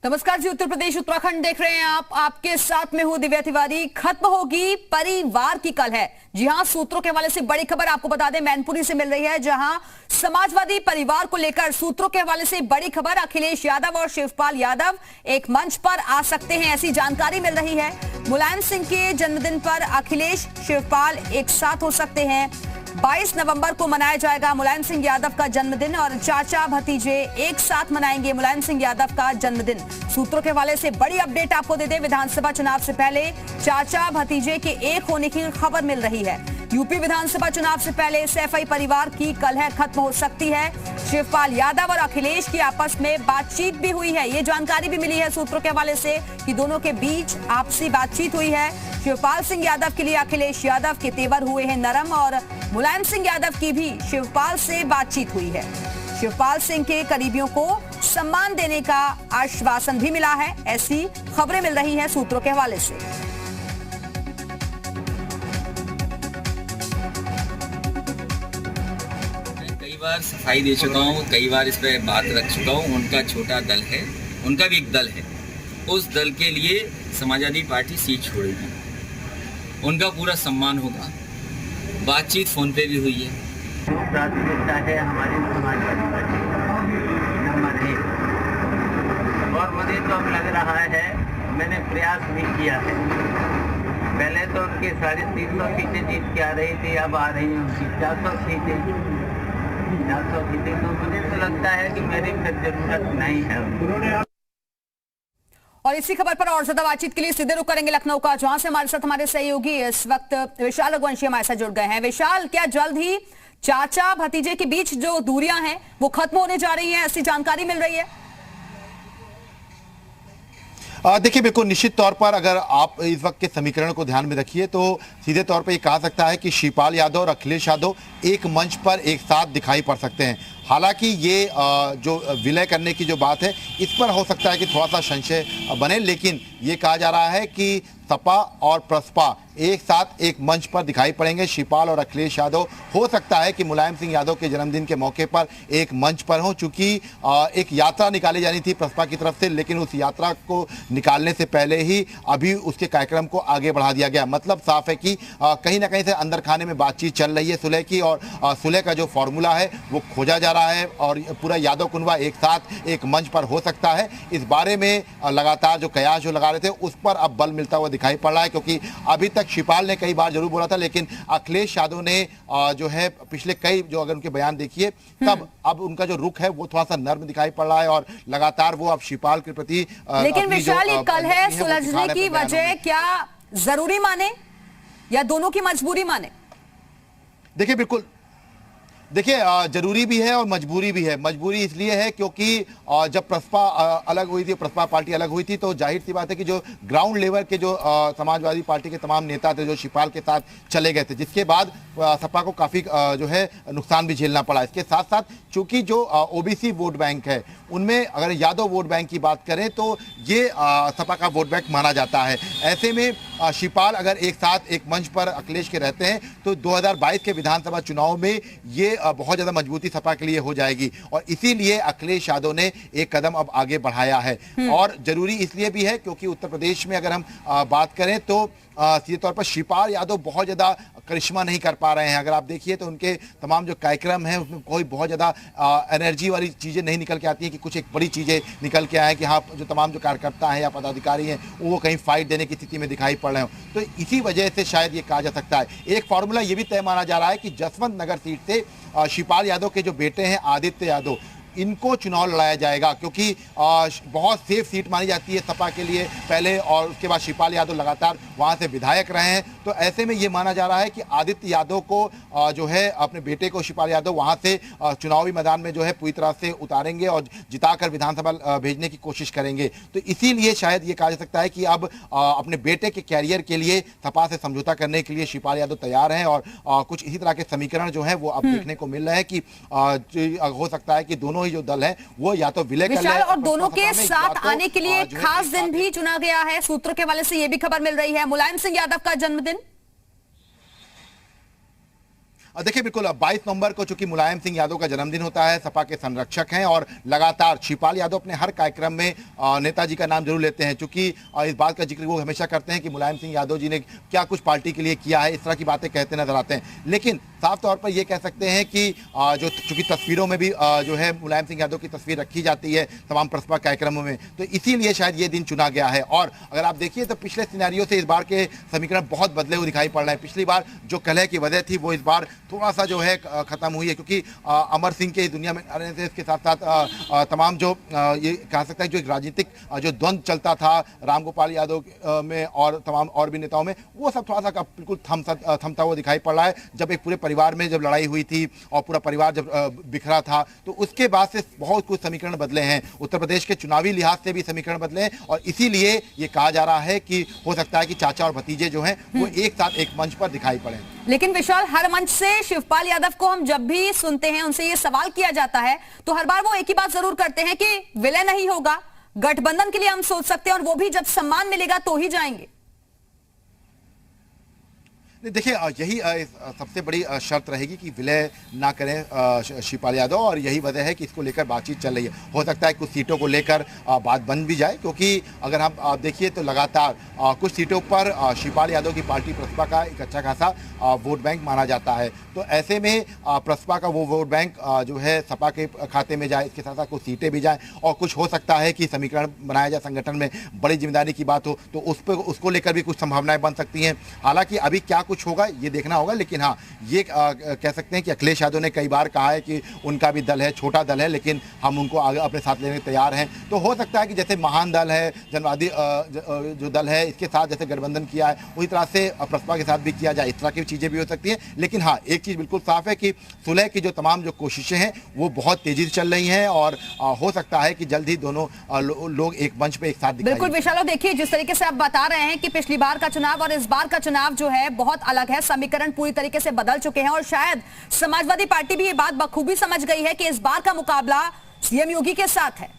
नमस्कार जी, उत्तर प्रदेश उत्तराखंड देख रहे हैं आप। आपके साथ में हूं दिव्या तिवारी। खत्म होगी परिवार की कल है। जी हां, सूत्रों के हवाले से बड़ी खबर आपको बता दें, मैनपुरी से मिल रही है, जहां समाजवादी परिवार को लेकर सूत्रों के हवाले से बड़ी खबर। अखिलेश यादव और शिवपाल यादव एक मंच पर आ सकते हैं, ऐसी जानकारी मिल रही है। मुलायम सिंह के जन्मदिन पर अखिलेश शिवपाल एक साथ हो सकते हैं। 22 नवंबर को मनाया जाएगा मुलायम सिंह यादव का जन्मदिन और चाचा भतीजे एक साथ मनाएंगे मुलायम सिंह यादव का जन्मदिन। सूत्रों के हवाले से बड़ी अपडेट आपको दे दें, विधानसभा चुनाव से पहले चाचा भतीजे के एक होने की खबर मिल रही है। यूपी विधानसभा चुनाव से पहले सैफई परिवार की कलह खत्म हो सकती है। शिवपाल यादव और अखिलेश की आपस में बातचीत भी हुई है, ये जानकारी भी मिली है सूत्रों के हवाले से कि दोनों के बीच आपसी बातचीत हुई है। शिवपाल सिंह यादव के लिए अखिलेश यादव के तेवर हुए हैं नरम और मुलायम सिंह यादव की भी शिवपाल से बातचीत हुई है। शिवपाल सिंह के करीबियों को सम्मान देने का आश्वासन भी मिला है, ऐसी खबरें मिल रही हैं सूत्रों के हवाले से। कई बार सफाई दे चुका हूँ, कई बार इस पर बात रख चुका हूँ। उनका छोटा दल है, उनका भी एक दल है। उस दल के लिए समाजवादी पार्टी सीट छोड़ेगी, उनका पूरा सम्मान होगा। बातचीत फोन पे भी हुई है। प्राथमिकता है हमारी समाजवादी पार्टी नंबर 1 और मुझे तो अब लग रहा है, मैंने प्रयास भी किया है। पहले तो उनकी 350 सीटें जीत के आ रही थी, अब आ रही हैं उनकी 400 सीटें। 400 सीटें तो मुझे तो लगता है कि मेरी फिर जरूरत नहीं है। और इसी खबर पर और ज्यादा बातचीत के लिए सीधे रुख करेंगे लखनऊ का, जहां से हमारे साथ हमारे सहयोगी इस वक्त विशाल रघुवंशी हमारे साथ जुड़ गए हैं। विशाल, क्या जल्द ही चाचा भतीजे के बीच जो दूरियां हैं वो खत्म होने जा रही हैं, ऐसी जानकारी मिल रही है? देखिए, बिल्कुल निश्चित तौर पर अगर आप इस वक्त के समीकरण को ध्यान में रखिए तो सीधे तौर पर ये कहा सकता है कि शिवपाल यादव और अखिलेश यादव एक मंच पर एक साथ दिखाई पड़ सकते हैं। हालांकि ये जो विलय करने की जो बात है, इस पर हो सकता है कि थोड़ा सा संशय बने, लेकिन ये कहा जा रहा है कि सपा और प्रसपा एक साथ एक मंच पर दिखाई पड़ेंगे। शिवपाल और अखिलेश यादव हो सकता है कि मुलायम सिंह यादव के जन्मदिन के मौके पर एक मंच पर हो, चूंकि एक यात्रा निकाली जानी थी प्रसपा की तरफ से, लेकिन उस यात्रा को निकालने से पहले ही अभी उसके कार्यक्रम को आगे बढ़ा दिया गया। मतलब साफ है कि कहीं ना कहीं से अंदर खाने में बातचीत चल रही है सुलह की, और सुलह का जो फॉर्मूला है वो खोजा जा रहा है और पूरा यादव कुनबा एक साथ एक मंच पर हो सकता है। इस बारे में लगातार जो कयास जो लगा रहे थे उस पर अब बल मिलता हुआ दिखाई पड़ रहा है, क्योंकि अभी तक शिवपाल ने कई बार जरूर बोला था, लेकिन अखिलेश यादव ने जो है पिछले कई जो अगर उनके बयान देखिए तब अब उनका जो रुख है वो थोड़ा सा नर्म दिखाई पड़ रहा है और लगातार वो अब शिवपाल के प्रति। लेकिन विशाल, ये कल है सुलझने की वजह क्या जरूरी माने या दोनों की मजबूरी माने? देखिए, बिल्कुल देखिए, जरूरी भी है और मजबूरी भी है। मजबूरी इसलिए है क्योंकि जब प्रसपा अलग हुई थी, प्रसपा पार्टी अलग हुई थी, तो जाहिर सी बात है कि जो ग्राउंड लेवल के जो समाजवादी पार्टी के तमाम नेता थे जो शिवपाल के साथ चले गए थे, जिसके बाद सपा को काफ़ी जो है नुकसान भी झेलना पड़ा। इसके साथ साथ चूंकि जो ओबीसी वोट बैंक है उनमें अगर यादव वोट बैंक की बात करें तो ये सपा का वोट बैंक माना जाता है। ऐसे में शिवपाल अगर एक साथ एक मंच पर अखिलेश के रहते हैं तो 2022 के विधानसभा चुनाव में ये बहुत ज़्यादा मजबूती सपा के लिए हो जाएगी, और इसीलिए अखिलेश यादव ने एक कदम अब आगे बढ़ाया है। और जरूरी इसलिए भी है क्योंकि उत्तर प्रदेश में अगर हम बात करें तो सीधे तौर पर शिवपाल यादव बहुत ज़्यादा करिश्मा नहीं कर पा रहे हैं। अगर आप देखिए तो उनके तमाम जो कार्यक्रम हैं उसमें कोई बहुत ज़्यादा एनर्जी वाली चीज़ें नहीं निकल के आती हैं कि कुछ एक बड़ी चीज़ें निकल के आए कि हाँ जो तमाम जो कार्यकर्ता हैं या पदाधिकारी हैं वो कहीं फाइट देने की स्थिति में दिखाई पड़ रहे हो। तो इसी वजह से शायद ये कहा जा सकता है। एक फार्मूला ये भी तय माना जा रहा है कि जसवंत नगर सीट से शिवपाल यादव के जो बेटे हैं आदित्य यादव, इनको चुनाव लड़ाया जाएगा, क्योंकि बहुत सेफ सीट मानी जाती है सपा के लिए पहले, और उसके बाद शिवपाल यादव लगातार वहां से विधायक रहे हैं। तो ऐसे में ये माना जा रहा है कि आदित्य यादव को जो है अपने बेटे को शिवपाल यादव वहां से चुनावी मैदान में जो है पूरी तरह से उतारेंगे और जिताकर विधानसभा भेजने की कोशिश करेंगे। तो इसीलिए शायद ये कहा जा सकता है कि अब अपने बेटे के कैरियर के लिए सपा से समझौता करने के लिए शिवपाल यादव तैयार हैं, और कुछ इसी तरह के समीकरण जो है वो अब देखने को मिल रहे हैं कि हो सकता है कि दोनों ही जो दल है वो या तो विलय कर ले, और दोनों के साथ आने के लिए खास दिन भी चुना गया है। सूत्रों के वाले से यह भी खबर मिल रही है मुलायम सिंह यादव का जन्मदिन। देखिए बिल्कुल 22 नवंबर को चूंकि मुलायम सिंह यादव का जन्मदिन होता है, सपा के संरक्षक हैं और लगातार शिवपाल यादव अपने हर कार्यक्रम में नेताजी का नाम जरूर लेते हैं, चूंकि इस बात का जिक्र वो हमेशा करते हैं कि मुलायम सिंह यादव जी ने क्या कुछ पार्टी के लिए किया है, इस तरह की बातें कहते नजर आते हैं। लेकिन साफ तौर पर यह कह सकते हैं कि जो चूंकि तस्वीरों में भी जो है मुलायम सिंह यादव की तस्वीर रखी जाती है तमाम प्रस्पा कार्यक्रमों में, तो इसीलिए शायद ये दिन चुना गया है। और अगर आप देखिए तो पिछले सिनेरियो से इस बार के समीकरण बहुत बदले हुए दिखाई पड़ रहे हैं। पिछली बार जो कलह की वजह थी वो इस बार थोड़ा सा जो है खत्म हुई है, क्योंकि अमर सिंह के दुनिया में रहने से इसके साथ साथ तमाम जो ये कह सकते हैं जो एक राजनीतिक जो द्वंद्व चलता था रामगोपाल यादव में और तमाम और भी नेताओं में, वो सब थोड़ा सा बिल्कुल थमता हुआ दिखाई पड़ रहा है। जब एक पूरे परिवार में जब लड़ाई हुई थी और पूरा परिवार जब बिखरा था, तो उसके बाद से बहुत कुछ समीकरण बदले हैं। उत्तर प्रदेश के चुनावी लिहाज से भी समीकरण बदले हैं और इसीलिए ये कहा जा रहा है कि हो सकता है कि चाचा और भतीजे जो हैं वो एक साथ एक मंच पर दिखाई पड़े। लेकिन विशाल, हर मंच से शिवपाल यादव को हम जब भी सुनते हैं, उनसे ये सवाल किया जाता है, तो हर बार वो एक ही बात जरूर करते हैं कि विलय नहीं होगा, गठबंधन के लिए हम सोच सकते हैं और वो भी जब सम्मान मिलेगा तो ही जाएंगे। देखिए यही सबसे बड़ी शर्त रहेगी कि विलय ना करें शिवपाल यादव, और यही वजह है कि इसको लेकर बातचीत चल रही है। हो सकता है कुछ सीटों को लेकर बात बन भी जाए, क्योंकि अगर हम देखिए तो लगातार कुछ सीटों पर शिवपाल यादव की पार्टी प्रसपा का एक अच्छा खासा वोट बैंक माना जाता है। तो ऐसे में प्रसपा का वो वोट बैंक जो है सपा के खाते में जाए, इसके साथ साथ कुछ सीटें भी जाएँ और कुछ हो सकता है कि समीकरण बनाया जाए, संगठन में बड़ी जिम्मेदारी की बात हो तो उसको लेकर भी कुछ संभावनाएं बन सकती हैं। हालांकि अभी क्या कुछ होगा ये देखना होगा, लेकिन हाँ ये कह सकते हैं कि अखिलेश यादव ने कई बार कहा है कि उनका भी दल है, छोटा दल है, लेकिन हम उनको आगे अपने साथ लेने को तैयार हैं। तो हो सकता है कि जैसे महान दल है, जनवादी जो दल है, इसके साथ जैसे गठबंधन किया है उसी तरह से प्रसपा के साथ भी किया जाए, इस तरह की चीज़ें भी हो सकती हैं। लेकिन हाँ एक चीज़ बिल्कुल साफ है कि सुलह की जो तमाम जो कोशिशें हैं वो बहुत तेजी से चल रही हैं और हो सकता है कि जल्द ही दोनों लोग एक मंच पर एक साथ दिखाई। बिल्कुल विशाल, देखिए जिस तरीके से आप बता रहे हैं कि पिछली बार का चुनाव और इस बार का चुनाव जो है बहुत अलग है, समीकरण पूरी तरीके से बदल चुके हैं और शायद समाजवादी पार्टी भी ये बात बखूबी समझ गई है कि इस बार का मुकाबला सीएम योगी के साथ है।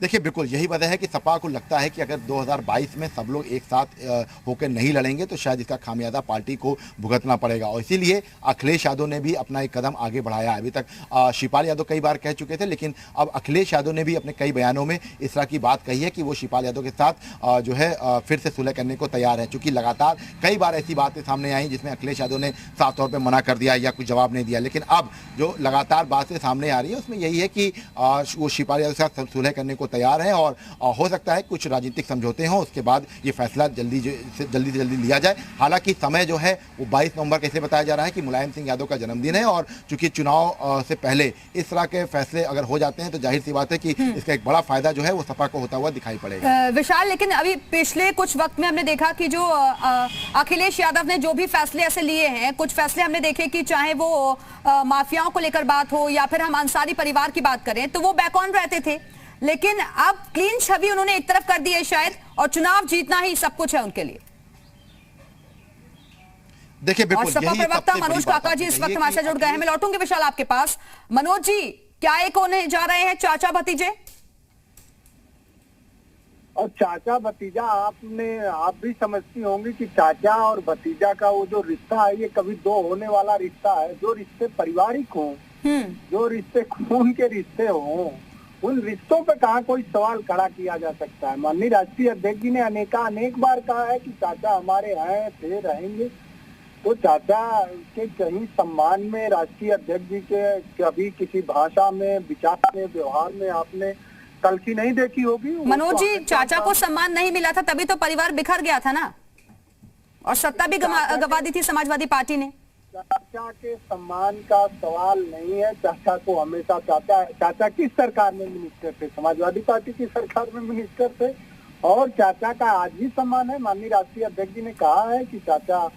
देखिए बिल्कुल यही वजह है कि सपा को लगता है कि अगर 2022 में सब लोग एक साथ होकर नहीं लड़ेंगे तो शायद इसका खामियाजा पार्टी को भुगतना पड़ेगा, और इसीलिए अखिलेश यादव ने भी अपना एक कदम आगे बढ़ाया। अभी तक शिवपाल यादव कई बार कह चुके थे, लेकिन अब अखिलेश यादव ने भी अपने कई बयानों में इस तरह की बात कही है कि वो शिवपाल यादव के साथ जो है फिर से सुलह करने को तैयार है। चूंकि लगातार कई बार ऐसी बातें सामने आई जिसमें अखिलेश यादव ने साफ तौर पर मना कर दिया या कुछ जवाब नहीं दिया, लेकिन अब जो लगातार बातें सामने आ रही है उसमें यही है कि वो शिवपाल यादव के साथ सुलह करने को तैयार है और हो सकता है कुछ राजनीतिक समझौते हों, उसके बाद ये फैसला जल्दी से जल्दी लिया जाए। हालांकि समय जो है वो 22 नवंबर कैसे बताया जा रहा है कि मुलायम सिंह यादव का जन्मदिन है और चूंकि चुनाव से पहले इस तरह के फैसले अगर हो जाते हैं तो जाहिर सी बात है कि इसका एक बड़ा फायदा जो है वो सपा को होता हुआ दिखाई पड़ेगा। विशाल, लेकिन अभी पिछले कुछ वक्त में हमने देखा कि जो अखिलेश यादव ने जो भी फैसले ऐसे लिए हैं, कुछ फैसले हमने देखे कि चाहे वो माफियाओं को लेकर बात हो या फिर हम अंसारी परिवार की बात करें तो वो बैक ऑन रहते थे, लेकिन अब क्लीन छवि उन्होंने एक तरफ कर दी है शायद, और चुनाव जीतना ही सब कुछ है उनके लिए। देखिए बिल्कुल सपा प्रवक्ता मनोज काका जी इस वक्त हमारे साथ जुड़ गए हैं। मैं लौटूंगी विशाल आपके पास। मनोज जी, क्या एक होने जा रहे हैं चाचा भतीजे? और चाचा भतीजा आप भी समझती होंगी कि चाचा और भतीजा का वो जो रिश्ता है ये कभी दो होने वाला रिश्ता है। जो रिश्ते पारिवारिक हों, जो रिश्ते खून के रिश्ते हों, उन रिश्तों पे कहाँ कोई सवाल खड़ा किया जा सकता है। माननीय राष्ट्रीय अध्यक्ष जी ने अनेक बार कहा है कि चाचा हमारे हैं, थे, रहेंगे। तो चाचा के कहीं सम्मान में राष्ट्रीय अध्यक्ष जी के कभी किसी भाषा में, विचार में, व्यवहार में आपने तलखी नहीं देखी होगी। मनोज जी, चाचा को सम्मान नहीं मिला था तभी तो परिवार बिखर गया था ना, और सत्ता भी गवा दी थी समाजवादी पार्टी ने। चाचा के सम्मान का सवाल नहीं है। चाचा को हमेशा चाचा किस सरकार में मिनिस्टर थे? समाजवादी पार्टी की सरकार में मिनिस्टर थे, और चाचा का आज भी सम्मान है। माननीय राष्ट्रीय अध्यक्ष जी ने कहा है कि चाचा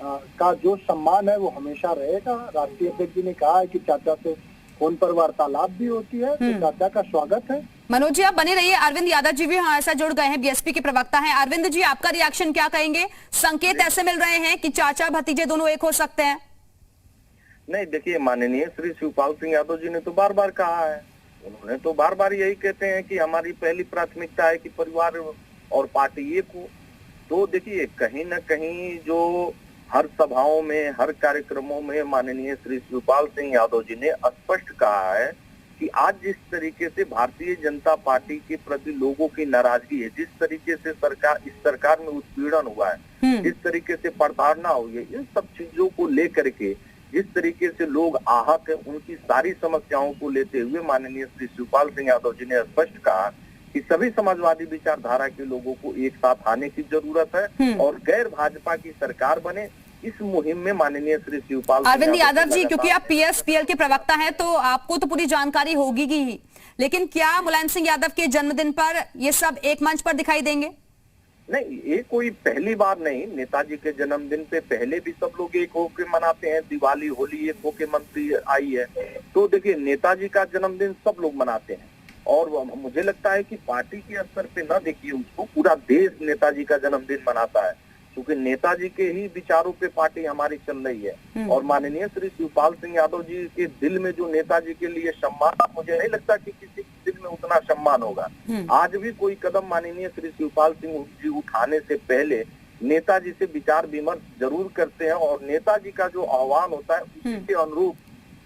का जो सम्मान है वो हमेशा रहेगा। राष्ट्रीय अध्यक्ष जी ने कहा है कि चाचा से फोन पर वार्तालाप भी होती है, तो चाचा का स्वागत है। मनोज जी, आप बने रहिए। अरविंद यादव जी भी हमारे साथ जुड़ गए हैं, बीएसपी के प्रवक्ता हैं। अरविंद जी, आपका रिएक्शन क्या कहेंगे? संकेत ऐसे मिल रहे हैं कि चाचा भतीजे दोनों एक हो सकते हैं। नहीं, देखिए, माननीय श्री शिवपाल सिंह यादव जी ने तो बार बार कहा है, उन्होंने तो बार बार यही कहते हैं कि हमारी पहली प्राथमिकता है कि परिवार और पार्टी एक हो। तो देखिए, कहीं न कहीं जो हर सभाओं में, हर कार्यक्रमों में माननीय श्री शिवपाल सिंह यादव जी ने स्पष्ट कहा है कि आज जिस तरीके से भारतीय जनता पार्टी के प्रति लोगों की नाराजगी है, जिस तरीके से इस सरकार में उत्पीड़न हुआ है, जिस तरीके से प्रताड़ना हुई है, इन सब चीजों को लेकर के जिस तरीके से लोग आहत है, उनकी सारी समस्याओं को लेते हुए माननीय श्री शिवपाल सिंह यादव जी ने स्पष्ट कहा कि सभी समाजवादी विचारधारा के लोगों को एक साथ आने की जरूरत है और गैर भाजपा की सरकार बने। इस मुहिम में माननीय श्री शिवपाल अरविंद यादव जी, क्योंकि आप पीएसपीएल के प्रवक्ता हैं तो आपको तो पूरी जानकारी होगी ही, लेकिन क्या मुलायम सिंह यादव के जन्मदिन पर ये सब एक मंच पर दिखाई देंगे? नहीं, ये कोई पहली बार नहीं। नेताजी के जन्मदिन पे पहले भी सब लोग एक होके मनाते हैं, दिवाली होली एक होके मनती आई है। तो देखिए, नेताजी का जन्मदिन सब लोग मनाते हैं और मुझे लगता है कि पार्टी के स्तर पे ना देखिए उसको, पूरा देश नेताजी का जन्मदिन मनाता है, क्योंकि नेताजी के ही विचारों पे पार्टी हमारी चल रही है। और माननीय श्री शिवपाल सिंह यादव जी के दिल में जो नेताजी के लिए सम्मान, मुझे नहीं लगता कि किसी के दिल में उतना सम्मान होगा। आज भी कोई कदम माननीय श्री शिवपाल सिंह जी उठाने से पहले नेताजी से विचार विमर्श जरूर करते हैं और नेताजी का जो आह्वान होता है उसी के अनुरूप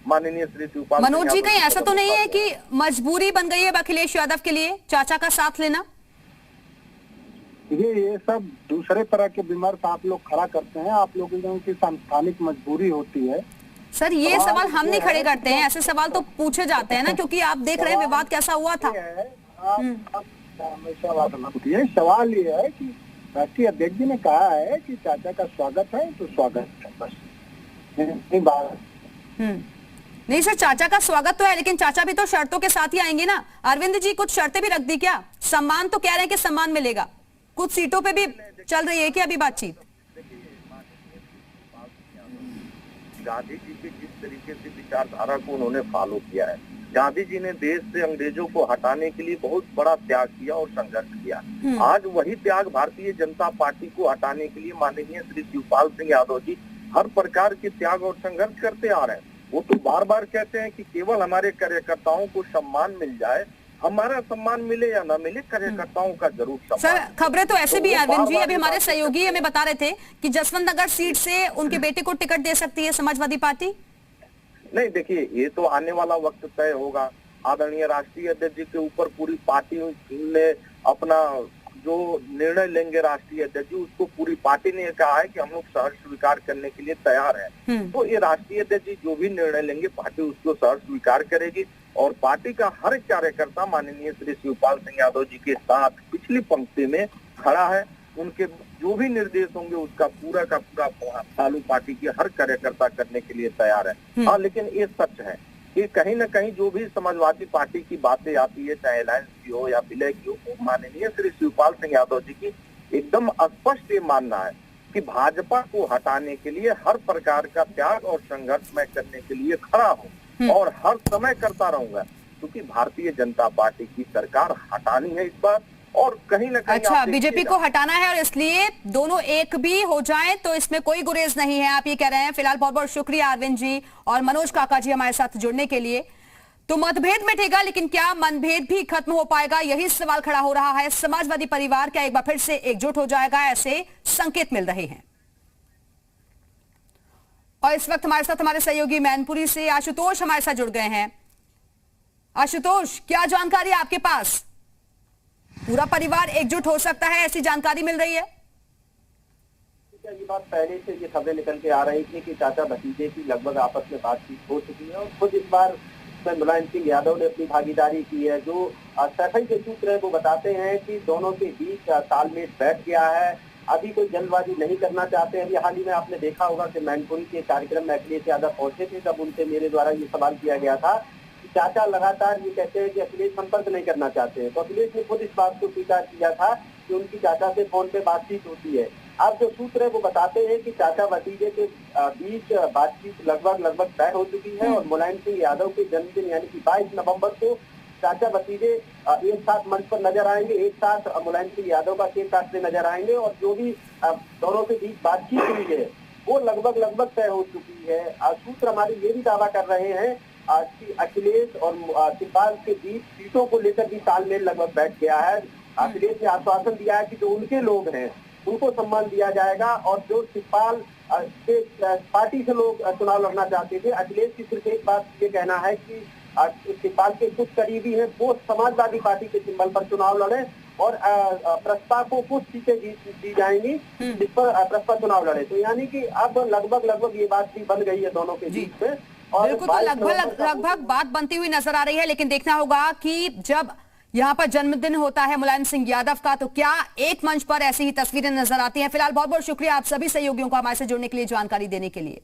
माननीय श्री शिवपाल। मनोज जी, कहीं ऐसा तो नहीं है कि मजबूरी बन गई है अखिलेश यादव के लिए चाचा का साथ लेना? ये सब दूसरे तरह के विमर्श आप लोग खड़ा करते हैं। आप लोगों की संस्थानिक मजबूरी होती है। सर, ये सवाल हम नहीं खड़े करते हैं, ऐसे सवाल तो पूछे जाते हैं ना, क्योंकि आप देख रहे हैं विवाद कैसा हुआ था। सवाल ये है कि राष्ट्रीय अध्यक्ष जी ने कहा है कि चाचा का स्वागत है तो स्वागत है, बस। नहीं सर, चाचा का स्वागत तो है, लेकिन चाचा भी तो शर्तों के साथ ही आएंगे ना। अरविंद जी, कुछ शर्तें भी रख दी क्या? सम्मान तो कह रहे हैं कि सम्मान मिलेगा, कुछ सीटों पे भी चल रही है क्या अभी बातचीत? गांधी जी के जिस तरीके से विचारधारा को उन्होंने फॉलो किया है, गांधी जी ने देश से अंग्रेजों को हटाने के लिए बहुत बड़ा त्याग किया और संघर्ष किया। आज वही त्याग भारतीय जनता पार्टी को हटाने के लिए माननीय श्री शिवपाल सिंह यादव जी हर प्रकार के त्याग और संघर्ष करते आ रहे हैं। वो तो बार बार कहते हैं कि केवल हमारे कार्यकर्ताओं को सम्मान मिल जाए, हमारा सम्मान मिले या ना मिले, कार्यकर्ताओं का जरूर सम्मान। सर, खबरें तो ऐसे भी अरविंद जी, अभी हमारे सहयोगी हमें बता रहे थे कि जसवंत नगर सीट से उनके बेटे को टिकट दे सकती है समाजवादी पार्टी। नहीं, देखिए, ये तो आने वाला वक्त तय होगा। आदरणीय राष्ट्रीय अध्यक्ष जी के ऊपर पूरी पार्टी ने अपना जो निर्णय लेंगे राष्ट्रीय अध्यक्ष जी, उसको पूरी पार्टी ने कहा है कि हम लोग सहर्ष स्वीकार करने के लिए तैयार हैं। तो ये राष्ट्रीय अध्यक्ष जी जो भी निर्णय लेंगे, पार्टी उसको सहर्ष स्वीकार करेगी और पार्टी का हर कार्यकर्ता माननीय श्री शिवपाल सिंह यादव जी के साथ पिछली पंक्ति में खड़ा है। उनके जो भी निर्देश होंगे उसका पूरा का पूरा फॉलो पार्टी के हर कार्यकर्ता करने के लिए तैयार है। हाँ, लेकिन ये सच है कि कहीं न कहीं जो भी समाजवादी पार्टी की बातें आती है, चाहे अलायंस की हो या विलय की हो, तो माननीय श्री शिवपाल सिंह यादव जी की एकदम स्पष्ट ये मानना है कि भाजपा को हटाने के लिए हर प्रकार का त्याग और संघर्ष मैं करने के लिए खड़ा हूँ और हर समय करता रहूंगा, क्योंकि भारतीय जनता पार्टी की सरकार हटानी है इस बार और कहीं ना कहीं। अच्छा, बीजेपी को हटाना है और इसलिए दोनों एक भी हो जाएं तो इसमें कोई गुरेज नहीं है, आप ये कह रहे हैं। फिलहाल बहुत बहुत शुक्रिया अरविंद जी और मनोज काका जी हमारे साथ जुड़ने के लिए। तो मतभेद मिटेगा, लेकिन क्या मनभेद भी खत्म हो पाएगा, यही सवाल खड़ा हो रहा है। समाजवादी परिवार क्या एक बार फिर से एकजुट हो जाएगा, ऐसे संकेत मिल रहे हैं। और इस वक्त हमारे साथ हमारे सहयोगी मैनपुरी से आशुतोष हमारे साथ जुड़ गए हैं। आशुतोष, क्या जानकारी है आपके पास? पूरा परिवार एकजुट हो सकता है, ऐसी जानकारी मिल रही है? ये बात पहले से ये खबरें निकल के आ रही थी कि चाचा भतीजे की लगभग आपस में बातचीत हो चुकी है और खुद इस बार मुलायम सिंह यादव ने अपनी भागीदारी की है। जो सफाई के सूत्र है वो बताते हैं कि दोनों के बीच तालमेल बैठ गया है। अभी कोई जल्दबाजी नहीं करना चाहते हैं। अभी हाल ही में आपने देखा होगा कि मैनपुरी के कार्यक्रम में अखिलेश यादव पहुंचे थे, तब उनसे मेरे द्वारा ये सवाल किया गया था कि चाचा लगातार ये कहते हैं कि अखिलेश संपर्क नहीं करना चाहते हैं। तो अखिलेश ने खुद इस बात को स्वीकार किया था कि उनकी चाचा से फोन पे बातचीत होती है। अब जो सूत्र है वो बताते हैं कि चाचा भतीजे के बीच बातचीत लगभग तय हो चुकी है और मुलायम सिंह यादव के जन्मदिन यानी कि 22 नवंबर को चाचा भतीजे एक साथ मंच पर नजर आएंगे, एक साथ मुलायम सिंह यादव का केक काटते नजर आएंगे और जो भी दोनों के बीच बातचीत हुई है वो लगभग तय हो चुकी है। सूत्र हमारे ये भी दावा कर रहे हैं कि अखिलेश और शिवपाल के बीच सीटों को लेकर भी तालमेल लगभग बैठ गया है। अखिलेश ने आश्वासन दिया है कि जो उनके लोग हैं उनको सम्मान दिया जाएगा और जो शिवपाल पार्टी से लोग चुनाव लड़ना चाहते थे। अखिलेश की सिर्फ एक बात ये कहना है कि शिवपाल के कुछ करीबी हैं वो समाजवादी पार्टी के सिंबल पर चुनाव लड़े और प्रस्ताव को कुछ सीटें दी जाएंगी जिस पर प्रस्ताव चुनाव लड़े। तो यानी कि अब लगभग ये बात भी बन गई है दोनों के बीच में। और बिल्कुल, तो लगभग बात बनती हुई नजर आ रही है, लेकिन देखना होगा कि जब यहाँ पर जन्मदिन होता है मुलायम सिंह यादव का तो क्या एक मंच पर ऐसी ही तस्वीरें नजर आती हैं। फिलहाल बहुत बहुत शुक्रिया आप सभी सहयोगियों को हमारे से जुड़ने के लिए, जानकारी देने के लिए।